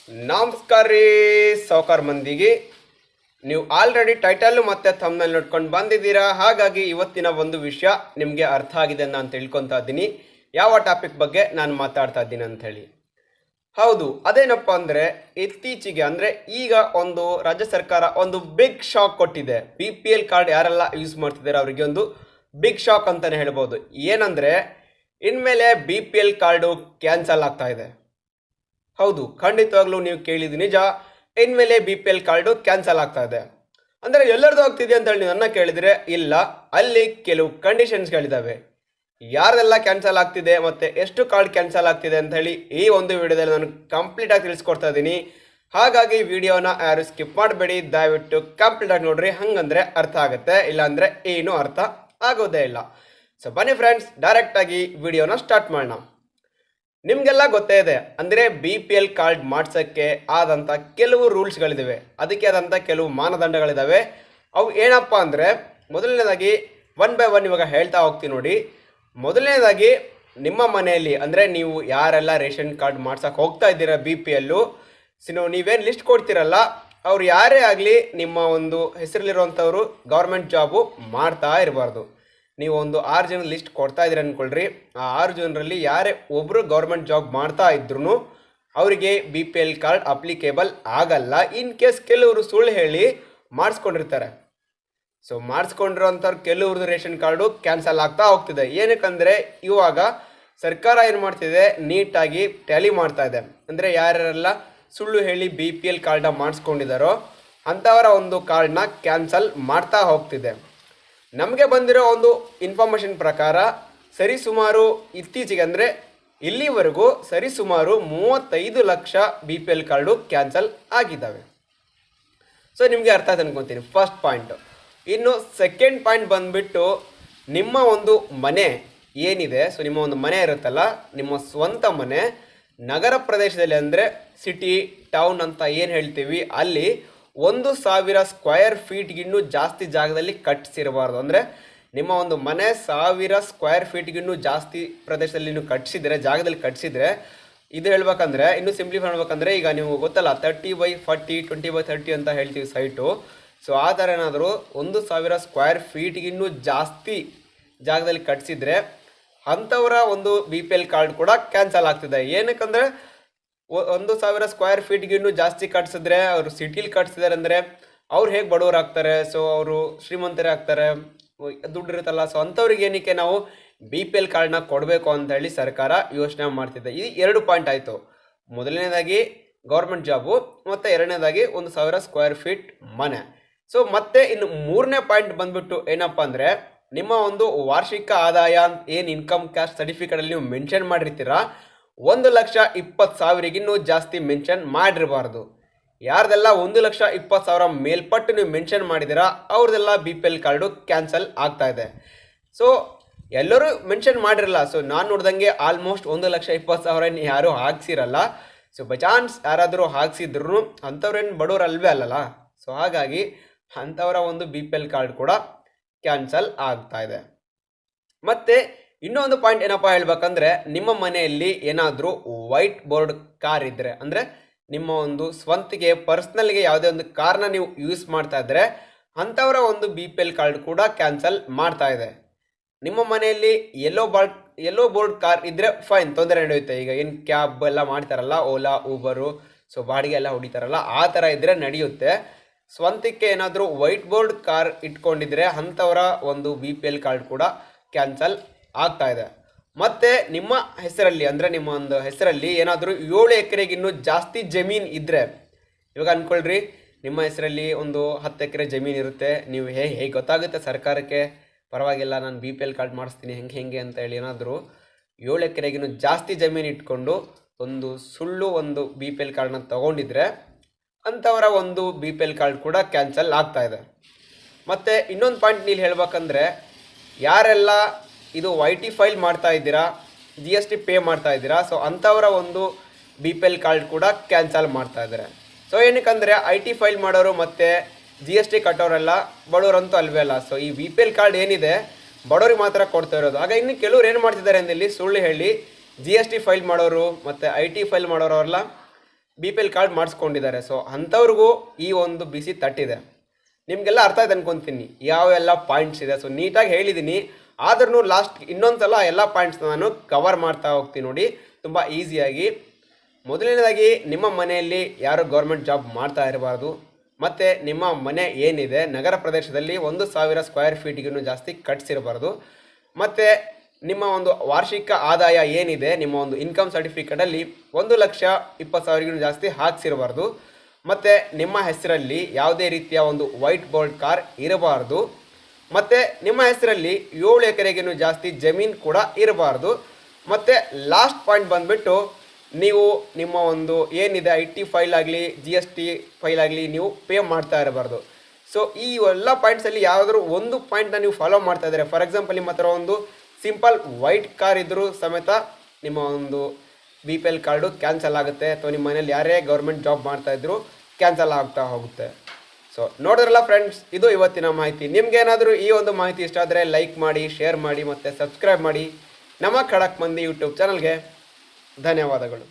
ನಮಸ್ಕಾರ ರೀ ಸಾವುಕಾರ ಮಂದಿಗೆ. ನೀವು ಆಲ್ರೆಡಿ ಟೈಟಲ್ ಮತ್ತು ಥಂಬ್ನೇಲ್ ನೋಡ್ಕೊಂಡು ಬಂದಿದ್ದೀರಾ. ಹಾಗಾಗಿ ಇವತ್ತಿನ ಒಂದು ವಿಷಯ ನಿಮಗೆ ಅರ್ಥ ಆಗಿದೆ ನಾನು ತಿಳ್ಕೊತಾ ಇದ್ದೀನಿ, ಯಾವ ಟಾಪಿಕ್ ಬಗ್ಗೆ ನಾನು ಮಾತಾಡ್ತಾ ಇದ್ದೀನಿ ಅಂಥೇಳಿ. ಹೌದು, ಅದೇನಪ್ಪ ಅಂದರೆ ಇತ್ತೀಚೆಗೆ ಅಂದರೆ ಈಗ ಒಂದು ರಾಜ್ಯ ಸರ್ಕಾರ ಒಂದು ಬಿಗ್ ಶಾಕ್ ಕೊಟ್ಟಿದೆ. BPL ಕಾರ್ಡ್ ಯಾರೆಲ್ಲ ಯೂಸ್ ಮಾಡ್ತಿದ್ದಾರೆ ಅವರಿಗೆ ಒಂದು ಬಿಗ್ ಶಾಕ್ ಅಂತಲೇ ಹೇಳ್ಬೋದು. ಏನಂದರೆ ಇನ್ಮೇಲೆ BPL ಕಾರ್ಡು ಕ್ಯಾನ್ಸಲ್ ಆಗ್ತಾ ಇದೆ. ಹೌದು, ಖಂಡಿತವಾಗ್ಲೂ ನೀವು ಕೇಳಿದ್ದು ನಿಜ. ಇನ್ಮೇಲೆ BPL ಕಾರ್ಡು ಕ್ಯಾನ್ಸಲ್ ಆಗ್ತಾ ಇದೆ ಅಂದರೆ ಎಲ್ಲರದು ಆಗ್ತಿದೆ ಅಂತ ಹೇಳಿ ನನ್ನ ಕೇಳಿದರೆ ಇಲ್ಲ, ಅಲ್ಲಿ ಕೆಲವು ಕಂಡೀಷನ್ಸ್ಗಳಿದ್ದಾವೆ. ಯಾರ್ದೆಲ್ಲ ಕ್ಯಾನ್ಸಲ್ ಆಗ್ತಿದೆ ಮತ್ತು ಎಷ್ಟು ಕಾರ್ಡ್ ಕ್ಯಾನ್ಸಲ್ ಆಗ್ತಿದೆ ಅಂತ ಹೇಳಿ ಈ ಒಂದು ವಿಡಿಯೋದಲ್ಲಿ ನಾನು ಕಂಪ್ಲೀಟಾಗಿ ತಿಳಿಸ್ಕೊಡ್ತಾ ಇದ್ದೀನಿ. ಹಾಗಾಗಿ ವಿಡಿಯೋನ ಯಾರು ಸ್ಕಿಪ್ ಮಾಡಬೇಡಿ, ದಯವಿಟ್ಟು ಕಂಪ್ಲೀಟಾಗಿ ನೋಡ್ರಿ, ಹಂಗಂದ್ರೆ ಅರ್ಥ ಆಗುತ್ತೆ, ಇಲ್ಲಾಂದರೆ ಏನೂ ಅರ್ಥ ಆಗೋದೇ ಇಲ್ಲ. ಸೊ ಬನ್ನಿ ಫ್ರೆಂಡ್ಸ್, ಡೈರೆಕ್ಟಾಗಿ ವಿಡಿಯೋನ ಸ್ಟಾರ್ಟ್ ಮಾಡೋಣ. ನಿಮಗೆಲ್ಲ ಗೊತ್ತೇ ಇದೆ, ಅಂದರೆ BPL ಕಾರ್ಡ್ ಮಾಡ್ಸೋಕ್ಕೆ ಆದಂಥ ಕೆಲವು ರೂಲ್ಸ್ಗಳಿದ್ದಾವೆ, ಅದಕ್ಕೆ ಆದಂಥ ಕೆಲವು ಮಾನದಂಡಗಳಿದ್ದಾವೆ. ಅವು ಏನಪ್ಪ ಅಂದರೆ, ಮೊದಲನೇದಾಗಿ ಒನ್ ಬೈ ಒನ್ ಇವಾಗ ಹೇಳ್ತಾ ಹೋಗ್ತೀನಿ ನೋಡಿ. ಮೊದಲನೇದಾಗಿ ನಿಮ್ಮ ಮನೆಯಲ್ಲಿ ಅಂದರೆ ನೀವು ಯಾರೆಲ್ಲ ರೇಷನ್ ಕಾರ್ಡ್ ಮಾಡ್ಸೋಕೆ ಹೋಗ್ತಾ ಇದ್ದೀರಾ BPL, ನೀವೇನು ಲಿಸ್ಟ್ ಕೊಡ್ತೀರಲ್ಲ, ಅವ್ರು ಯಾರೇ ಆಗಲಿ ನಿಮ್ಮ ಒಂದು ಹೆಸರಲ್ಲಿರುವಂಥವ್ರು ಗೌರ್ಮೆಂಟ್ ಜಾಬು ಮಾಡ್ತಾ ಇರಬಾರ್ದು. ನೀವು ಒಂದು 6 ಜನ ಲಿಸ್ಟ್ ಕೊಡ್ತಾ ಇದ್ದೀರ ಅಂದ್ಕೊಳ್ರಿ. ಆ 6 ಜನರಲ್ಲಿ ಯಾರೇ ಒಬ್ಬರು ಗೌರ್ಮೆಂಟ್ ಜಾಬ್ ಮಾಡ್ತಾ ಇದ್ರೂ ಅವರಿಗೆ BPL ಕಾರ್ಡ್ ಅಪ್ಲಿಕೇಬಲ್ ಆಗಲ್ಲ. ಇನ್ ಕೇಸ್ ಕೆಲವರು ಸುಳ್ಳು ಹೇಳಿ ಮಾಡಿಸ್ಕೊಂಡಿರ್ತಾರೆ. ಸೊ ಮಾಡಿಸ್ಕೊಂಡಿರೋಂಥವ್ರು ಕೆಲವ್ರದ್ದು ರೇಷನ್ ಕಾರ್ಡು ಕ್ಯಾನ್ಸಲ್ ಆಗ್ತಾ ಹೋಗ್ತಿದೆ. ಏನಕ್ಕಂದರೆ ಇವಾಗ ಸರ್ಕಾರ ಏನು ಮಾಡ್ತಿದೆ, ನೀಟಾಗಿ ಟ್ಯಾಲಿ ಮಾಡ್ತಾ ಇದೆ. ಅಂದರೆ ಯಾರ್ಯಾರೆಲ್ಲ ಸುಳ್ಳು ಹೇಳಿ BPL ಕಾರ್ಡನ್ನ ಮಾಡಿಸ್ಕೊಂಡಿದ್ದಾರೋ ಅಂಥವರ ಒಂದು ಕಾರ್ಡನ್ನ ಕ್ಯಾನ್ಸಲ್ ಮಾಡ್ತಾ ಹೋಗ್ತಿದೆ. ನಮಗೆ ಬಂದಿರೋ ಒಂದು ಇನ್ಫಾರ್ಮೇಷನ್ ಪ್ರಕಾರ ಸರಿಸುಮಾರು ಇತ್ತೀಚೆಗೆ ಅಂದರೆ ಇಲ್ಲಿವರೆಗೂ ಸರಿಸುಮಾರು 35 ಲಕ್ಷ BPL ಕಾರ್ಡು ಕ್ಯಾನ್ಸಲ್ ಆಗಿದ್ದಾವೆ. ಸೊ ನಿಮಗೆ ಅರ್ಥ ಆಯ್ತು ಅನ್ಕೊತೀನಿ, ಫಸ್ಟ್ ಪಾಯಿಂಟು. ಇನ್ನು ಸೆಕೆಂಡ್ ಪಾಯಿಂಟ್ ಬಂದುಬಿಟ್ಟು, ನಿಮ್ಮ ಒಂದು ಮನೆ ಏನಿದೆ, ಸೊ ನಿಮ್ಮ ಒಂದು ಮನೆ ಇರುತ್ತಲ್ಲ, ನಿಮ್ಮ ಸ್ವಂತ ಮನೆ ನಗರ ಪ್ರದೇಶದಲ್ಲಿ ಅಂದರೆ ಸಿಟಿ ಟೌನ್ ಅಂತ ಏನು ಹೇಳ್ತೀವಿ, ಅಲ್ಲಿ 1,000 ಸ್ಕ್ವೇರ್ ಫೀಟ್ಗಿನ್ನೂ ಜಾಸ್ತಿ ಜಾಗದಲ್ಲಿ ಕಟ್ಟಿಸಿರಬಾರ್ದು. ಅಂದರೆ ನಿಮ್ಮ ಒಂದು ಮನೆ 1000 ಸ್ಕ್ವೇರ್ ಫೀಟ್ಗಿನ್ನೂ ಜಾಸ್ತಿ ಪ್ರದೇಶದಲ್ಲಿ ನೀವು ಕಟ್ಟಿಸಿದ್ರೆ, ಜಾಗದಲ್ಲಿ ಕಟ್ಟಿಸಿದ್ರೆ, ಇದು ಹೇಳ್ಬೇಕಂದ್ರೆ ಇನ್ನು ಸಿಂಪ್ಲಿಫೈ ಮಾಡ್ಬೇಕಂದ್ರೆ, ಈಗ ನೀವು ಗೊತ್ತಲ್ಲ 30/40 20/30 ಅಂತ ಹೇಳ್ತೀವಿ ಸೈಟು. ಸೊ ಆ ಥರ ಏನಾದರೂ 1,000 ಸ್ಕ್ವೇರ್ ಫೀಟ್ಗಿನ್ನೂ ಜಾಸ್ತಿ ಜಾಗದಲ್ಲಿ ಕಟ್ಟಿಸಿದ್ರೆ ಅಂಥವರ ಒಂದು BPL ಕಾರ್ಡ್ ಕೂಡ ಕ್ಯಾನ್ಸಲ್ ಆಗ್ತಿದೆ. ಏನಕ್ಕಂದರೆ 1,000 ಸ್ಕ್ವೇರ್ ಫೀಟ್ಗಿನ್ನೂ ಜಾಸ್ತಿ ಕಟ್ಸಿದ್ರೆ, ಅವರು ಸಿಟಿಲಿ ಕಟ್ಸಿದ್ದಾರೆ ಅಂದರೆ ಅವ್ರು ಹೇಗೆ ಬಡವರು ಆಗ್ತಾರೆ, ಸೊ ಅವರು ಶ್ರೀಮಂತರೇ ಆಗ್ತಾರೆ, ದುಡ್ಡು ಇರುತ್ತಲ್ಲ. ಸೊ ಅಂಥವ್ರಿಗೆ ಏನಕ್ಕೆ ನಾವು BPL ಕಾರ್ಡನ್ನ ಕೊಡಬೇಕು ಅಂತ ಹೇಳಿ ಸರ್ಕಾರ ಯೋಚನೆ ಮಾಡ್ತಿದೆ. ಈ 2 ಪಾಯಿಂಟ್ ಆಯಿತು. ಮೊದಲನೇದಾಗಿ ಗೌರ್ಮೆಂಟ್ ಜಾಬು ಮತ್ತು ಎರಡನೇದಾಗಿ 1,000 ಸ್ಕ್ವೇರ್ ಫೀಟ್ ಮನೆ. ಸೊ ಮತ್ತೆ ಇನ್ನು ಮೂರನೇ ಪಾಯಿಂಟ್ ಬಂದ್ಬಿಟ್ಟು ಏನಪ್ಪ ಅಂದರೆ, ನಿಮ್ಮ ಒಂದು ವಾರ್ಷಿಕ ಆದಾಯ ಏನು ಇನ್ಕಮ್ ಕ್ಯಾಸ್ಟ್ ಸರ್ಟಿಫಿಕೇಟಲ್ಲಿ ನೀವು ಮೆನ್ಷನ್ ಮಾಡಿರ್ತೀರಾ, 1,20,000ಗಿನ್ನೂ ಜಾಸ್ತಿ ಮೆನ್ಷನ್ ಮಾಡಿರಬಾರ್ದು. ಯಾರ್ದೆಲ್ಲ 1,20,000 ಮೇಲ್ಪಟ್ಟು ನೀವು ಮೆನ್ಷನ್ ಮಾಡಿದ್ದೀರಾ ಅವ್ರದ್ದೆಲ್ಲ BPL ಕಾರ್ಡು ಕ್ಯಾನ್ಸಲ್ ಆಗ್ತಾ ಇದೆ. ಸೊ ಎಲ್ಲರೂ ಮೆನ್ಷನ್ ಮಾಡಿರಲ್ಲ. ಸೊ ನಾನು ನೋಡ್ದಂಗೆ ಆಲ್ಮೋಸ್ಟ್ 1,20,000 ಯಾರೂ ಹಾಕ್ಸಿರಲ್ಲ. ಸೊ ಬೈ ಚಾನ್ಸ್ ಯಾರಾದರೂ ಹಾಕ್ಸಿದ್ರು ಅಂಥವ್ರೇನು ಬಡವರು ಅಲ್ವೇ ಅಲ್ಲಲ್ಲ. ಸೊ ಹಾಗಾಗಿ ಅಂಥವರ ಒಂದು BPL ಕಾರ್ಡ್ ಕೂಡ ಕ್ಯಾನ್ಸಲ್ ಆಗ್ತಾ ಇದೆ. ಮತ್ತು ಇನ್ನೊಂದು ಪಾಯಿಂಟ್ ಏನಪ್ಪ ಹೇಳ್ಬೇಕಂದ್ರೆ, ನಿಮ್ಮ ಮನೆಯಲ್ಲಿ ಏನಾದರೂ ವೈಟ್ ಬೋರ್ಡ್ ಕಾರ್ ಇದ್ದರೆ, ಅಂದರೆ ನಿಮ್ಮ ಒಂದು ಸ್ವಂತಿಗೆ ಪರ್ಸ್ನಲ್ಗೆ ಯಾವುದೇ ಒಂದು ಕಾರ್ನ ನೀವು ಯೂಸ್ ಮಾಡ್ತಾ ಇದ್ದರೆ ಅಂಥವರ ಒಂದು BPL ಕಾರ್ಡ್ ಕೂಡ ಕ್ಯಾನ್ಸಲ್ ಮಾಡ್ತಾ ಇದೆ. ನಿಮ್ಮ ಮನೆಯಲ್ಲಿ ಯೆಲ್ಲೋ ಬೋರ್ಡ್ ಕಾರ್ ಇದ್ದರೆ ಫೈನ್, ತೊಂದರೆ ನಡೆಯುತ್ತೆ. ಈಗ ಏನು ಕ್ಯಾಬ್ ಎಲ್ಲ ಮಾಡ್ತಾರಲ್ಲ, ಓಲಾ ಊಬರು, ಸೊ ಬಾಡಿಗೆ ಎಲ್ಲ ಹೊಡಿತಾರಲ್ಲ, ಆ ಥರ ಇದ್ದರೆ ನಡೆಯುತ್ತೆ. ಸ್ವಂತಕ್ಕೆ ಏನಾದರೂ ವೈಟ್ ಬೋರ್ಡ್ ಕಾರ್ ಇಟ್ಕೊಂಡಿದ್ರೆ ಅಂಥವರ ಒಂದು BPL ಕಾರ್ಡ್ ಕೂಡ ಕ್ಯಾನ್ಸಲ್ ಆಗ್ತಾ ಇದೆ. ಮತ್ತು ನಿಮ್ಮ ಹೆಸರಲ್ಲಿ ಅಂದರೆ ನಿಮ್ಮ ಒಂದು ಹೆಸರಲ್ಲಿ ಏನಾದರೂ 7 ಎಕರೆಗಿನ್ನೂ ಜಾಸ್ತಿ ಜಮೀನು ಇದ್ದರೆ, ಇವಾಗ ಅಂದ್ಕೊಳ್ರಿ ನಿಮ್ಮ ಹೆಸರಲ್ಲಿ ಒಂದು 10 ಎಕರೆ ಜಮೀನು ಇರುತ್ತೆ. ನೀವು ಹೇಗೆ ಗೊತ್ತಾಗುತ್ತೆ ಸರ್ಕಾರಕ್ಕೆ, ಪರವಾಗಿಲ್ಲ ನಾನು BPL ಕಾರ್ಡ್ ಮಾಡಿಸ್ತೀನಿ ಹೆಂಗೆ ಅಂತ ಹೇಳಿ ಏನಾದರೂ 7 ಎಕರೆಗಿನ್ನೂ ಜಾಸ್ತಿ ಜಮೀನು ಇಟ್ಕೊಂಡು ಒಂದು ಸುಳ್ಳು ಒಂದು BPL ಕಾರ್ಡನ್ನ ತೊಗೊಂಡಿದ್ರೆ ಅಂಥವರ ಒಂದು BPL ಕಾರ್ಡ್ ಕೂಡ ಕ್ಯಾನ್ಸಲ್ ಆಗ್ತಾ ಇದೆ. ಮತ್ತು ಇನ್ನೊಂದು ಪಾಯಿಂಟ್ ನೀವು ಹೇಳ್ಬೇಕಂದ್ರೆ, ಯಾರೆಲ್ಲ ಇದು YT ಫೈಲ್ ಮಾಡ್ತಾ ಇದ್ದೀರಾ, GST ಪೇ ಮಾಡ್ತಾ ಇದ್ದೀರಾ, ಸೊ ಅಂಥವರ ಒಂದು BPL ಕಾರ್ಡ್ ಕೂಡ ಕ್ಯಾನ್ಸಲ್ ಮಾಡ್ತಾ ಇದ್ದಾರೆ. ಸೊ ಏನಕ್ಕಂದರೆ IT ಫೈಲ್ ಮಾಡೋರು ಮತ್ತು GST ಕಟ್ಟೋರೆಲ್ಲ ಬಡವರಂತೂ ಅಲ್ವೇ ಅಲ್ಲ. ಸೊ ಈ BPL ಕಾರ್ಡ್ ಏನಿದೆ ಬಡವ್ರಿಗೆ ಮಾತ್ರ ಕೊಡ್ತಾ ಇರೋದು. ಆಗ ಇನ್ನು ಕೆಲವ್ರು ಏನು ಮಾಡ್ತಿದ್ದಾರೆ ಅಂದರೆ, ಇಲ್ಲಿ ಸುಳ್ಳು ಹೇಳಿ GST ಫೈಲ್ ಮಾಡೋರು ಮತ್ತು IT ಫೈಲ್ ಮಾಡೋರಲ್ಲ BPL ಕಾರ್ಡ್ ಮಾಡಿಸ್ಕೊಂಡಿದ್ದಾರೆ. ಸೊ ಅಂಥವ್ರಿಗೂ ಈ ಒಂದು ಬಿಸಿ ತಟ್ಟಿದೆ. ನಿಮಗೆಲ್ಲ ಅರ್ಥ ಆಯ್ತು ಅನ್ಕೊತೀನಿ ಯಾವೆಲ್ಲ ಪಾಯಿಂಟ್ಸ್ ಇದೆ. ಸೊ ನೀಟಾಗಿ ಹೇಳಿದ್ದೀನಿ, ಆದ್ರೂ ಲಾಸ್ಟ್ ಇನ್ನೊಂದು ಸಲ ಎಲ್ಲ ಪಾಯಿಂಟ್ಸ್ನ ನಾನು ಕವರ್ ಮಾಡ್ತಾ ಹೋಗ್ತೀನಿ ನೋಡಿ, ತುಂಬ ಈಸಿಯಾಗಿ. ಮೊದಲನೇದಾಗಿ, ನಿಮ್ಮ ಮನೆಯಲ್ಲಿ ಯಾರು ಗೌರ್ಮೆಂಟ್ ಜಾಬ್ ಮಾಡ್ತಾ ಇರಬಾರ್ದು. ಮತ್ತು ನಿಮ್ಮ ಮನೆ ಏನಿದೆ ನಗರ ಪ್ರದೇಶದಲ್ಲಿ 1,000 ಸ್ಕ್ವೇರ್ ಫೀಟ್ಗಿನ್ನೂ ಜಾಸ್ತಿ ಕಟ್ಸಿರಬಾರ್ದು. ಮತ್ತು ನಿಮ್ಮ ಒಂದು ವಾರ್ಷಿಕ ಆದಾಯ ಏನಿದೆ, ನಿಮ್ಮ ಒಂದು ಇನ್ಕಮ್ ಸರ್ಟಿಫಿಕೇಟಲ್ಲಿ 1,20,000 ಜಾಸ್ತಿ ಹಾಕ್ಸಿರಬಾರ್ದು. ಮತ್ತು ನಿಮ್ಮ ಹೆಸರಲ್ಲಿ ಯಾವುದೇ ರೀತಿಯ ಒಂದು ವೈಟ್ ಬೋರ್ಡ್ ಕಾರ್ ಇರಬಾರ್ದು. ಮತ್ತು ನಿಮ್ಮ ಹೆಸರಲ್ಲಿ 7 ಎಕರೆಗಿನ್ನೂ ಜಾಸ್ತಿ ಜಮೀನು ಕೂಡ ಇರಬಾರ್ದು. ಮತ್ತು ಲಾಸ್ಟ್ ಪಾಯಿಂಟ್ ಬಂದುಬಿಟ್ಟು, ನೀವು ನಿಮ್ಮ ಒಂದು ಏನಿದೆ IT ಫೈಲ್ ಆಗಲಿ GST ಫೈಲ್ ಆಗಲಿ ನೀವು ಪೇ ಮಾಡ್ತಾ ಇರಬಾರ್ದು. ಸೊ ಈ ಎಲ್ಲ ಪಾಯಿಂಟ್ಸಲ್ಲಿ ಯಾವುದಾದ್ರು ಒಂದು ಪಾಯಿಂಟ್ನ ನೀವು ಫಾಲೋ ಮಾಡ್ತಾ ಇದ್ದಾರೆ. ಫಾರ್ ಎಕ್ಸಾಂಪಲ್, ನಿಮ್ಮ ಹತ್ರ ಒಂದು ಸಿಂಪಲ್ ವೈಟ್ ಕಾರ್ ಇದ್ದರೂ ಸಮೇತ ನಿಮ್ಮ ಒಂದು BPL ಕಾರ್ಡು ಕ್ಯಾನ್ಸಲ್ ಆಗುತ್ತೆ, ಅಥವಾ ನಿಮ್ಮ ಮನೇಲಿ ಯಾರೇ ಗೌರ್ಮೆಂಟ್ ಜಾಬ್ ಮಾಡ್ತಾಯಿದ್ರು ಕ್ಯಾನ್ಸಲ್ ಆಗ್ತಾ ಹೋಗುತ್ತೆ. ಸೊ ನೋಡಿದ್ರಲ್ಲ ಫ್ರೆಂಡ್ಸ್, ಇದು ಇವತ್ತಿನ ಮಾಹಿತಿ. ನಿಮ್ಗೇನಾದರೂ ಈ ಒಂದು ಮಾಹಿತಿ ಇಷ್ಟ ಆದರೆ ಲೈಕ್ ಮಾಡಿ, ಶೇರ್ ಮಾಡಿ ಮತ್ತು ಸಬ್ಸ್ಕ್ರೈಬ್ ಮಾಡಿ ನಮ್ಮ ಖಡಕ್ ಮಂದಿ ಯೂಟ್ಯೂಬ್ ಚಾನಲ್ಗೆ. ಧನ್ಯವಾದಗಳು.